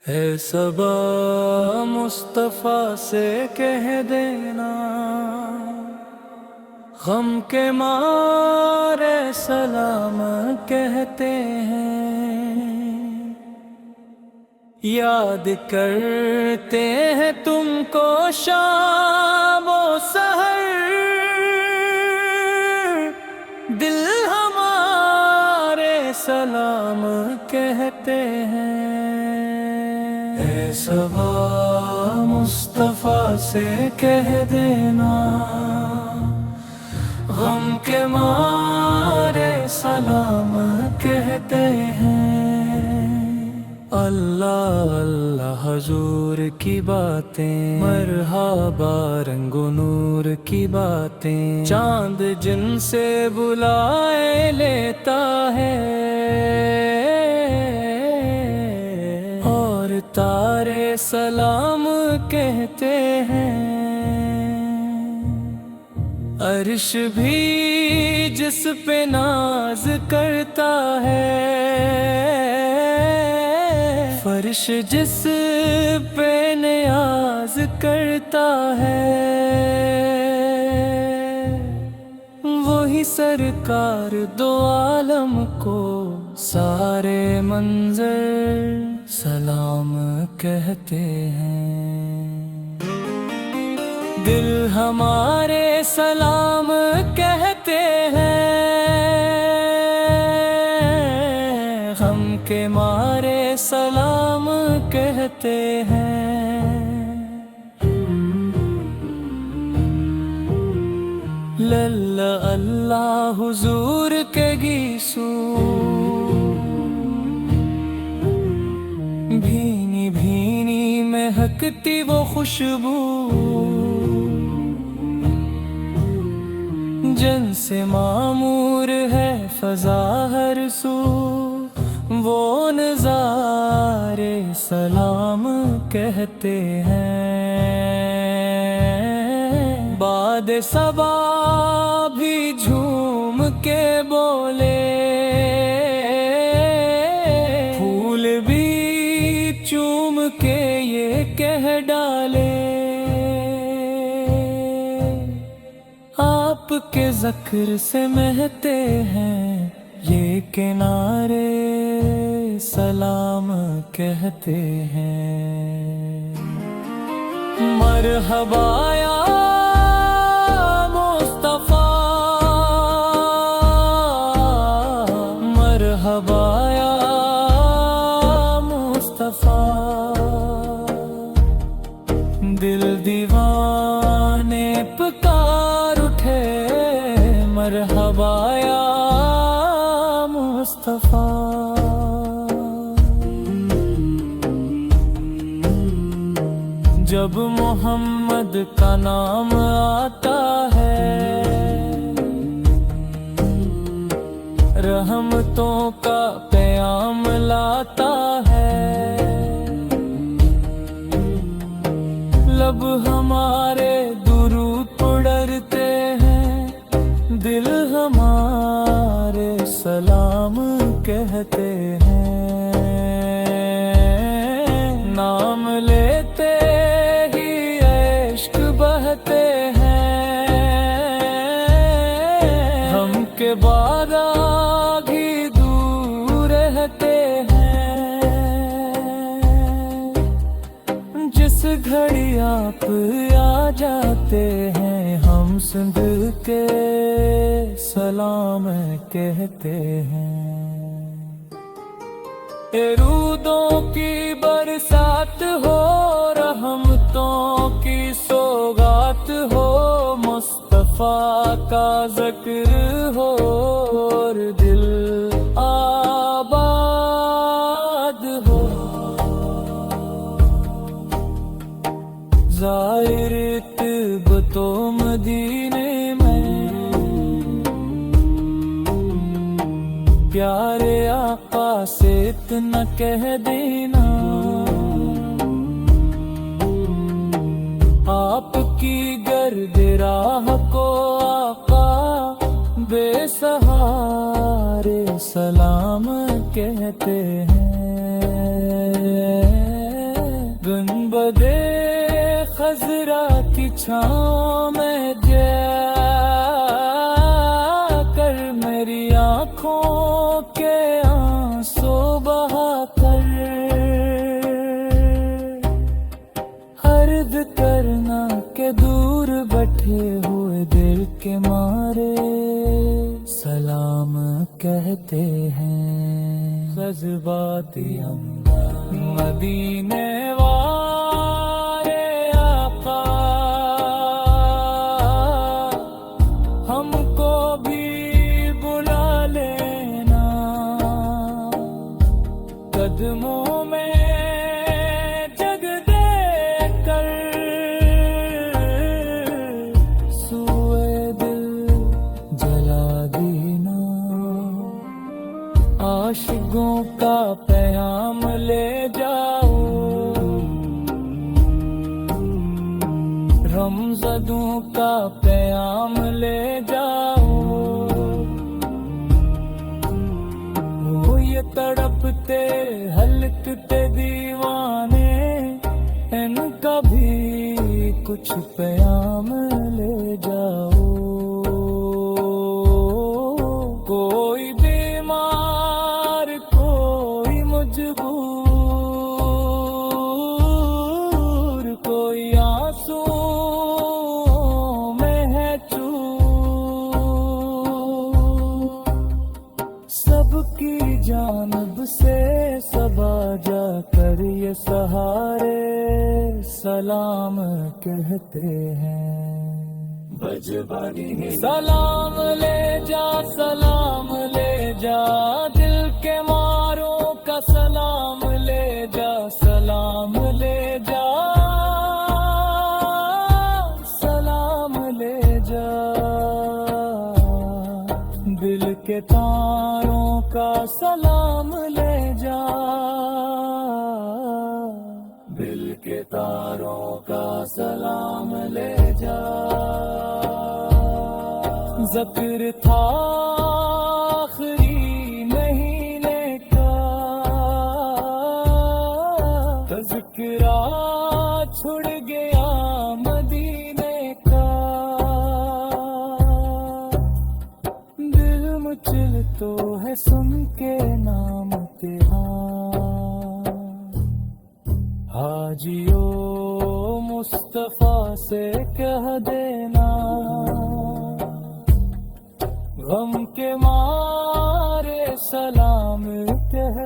है सबा मुस्तफा से कह देना, गम के मारे सलाम कहते हैं। याद करते हैं तुमको शाम व सहर, दिल हमारे सलाम कहते हैं। सबा मुस्तफा से कह देना, गम के मारे सलाम कहते हैं। अल्लाह अल्लाह हुजूर की बातें, मरहबा रंगो नूर की बातें। चांद जिनसे बुलाए लेता है, तारे सलाम कहते हैं। अर्श भी जिस पे नाज करता है, फर्श जिस पे नियाज करता है, वही सरकार दो आलम को सारे मंजर सलाम कहते हैं। दिल हमारे सलाम कहते हैं, गम के मारे सलाम कहते हैं। लल्ला अल्लाह हुजूर के गीसू, भीनी भीनी महकती वो खुशबू, जिनसे मामूर है फजा हर सू, वो नज़ारे सलाम कहते हैं। बाद सबा भी झूम के बोले, फूल भी चूम के ये कह डाले, आपके ज़िक्र से महते हैं ये किनारे सलाम कहते हैं। मरहबा या मुस्तफा, मरहबा या मुस्तफा। दिल दीवाने पुकार उठे, मरहबा या मुस्तफा। जब मोहम्मद का नाम आता है, रहमतों का प्याम लाता है। लब हमारे दुरूद पढ़ते हैं, दिल हमारे सलाम कहते हैं। नाम लेते ही इश्क बहते हैं, हम के बारागी दूर रहते हैं। जिस घड़ी आप आ जाते हैं, हम सिंध के सलाम कहते हैं। रूदों की बरसात हो, रहमतों की सौगात हो, मुस्तफा का ज़िक्र हो और दिल आबाद हो। ज़ाहिर तो मदीने में, प्यारे आका से इतना कह देना, आपकी गर्द राह को आका बेसहारे सलाम कहते हैं। गुंबदे खजरा की छाँव में जाकर मेरी आँखों के आंसू बहा कर अर्ज करना के दूर बैठे हुए दिल के मारे सलाम कहते हैं जज्बाती मदीने वाले आका हमको भी बुला लेना कदमों में जग दे कर सुए दिल जला देना आशिकों का पैगाम ले जाओ रमज़दों का पैगाम ले जाओ वो ये तड़पते हलकते दीवाने इनका भी कुछ पैगाम ले जाओ कोई बीमार कोई मजबूर कोई आंसू में है चूर सबकी जानब से सबा जाकर ये सहारे सलाम कहते हैं सलाम ले जा दिल के मारों का सलाम ले जा सलाम ले जा सलाम ले जा दिल के तारों का सलाम ले जा दिल के तारों का सलाम ले जा ज़िक्र था आखिरी महीने का तज़किरा छुड़ गया मदीने का दिल मुचल तो है सुन के नाम तेरा हाजियो मुस्तफा से कह देना गम के मारे सलाम कह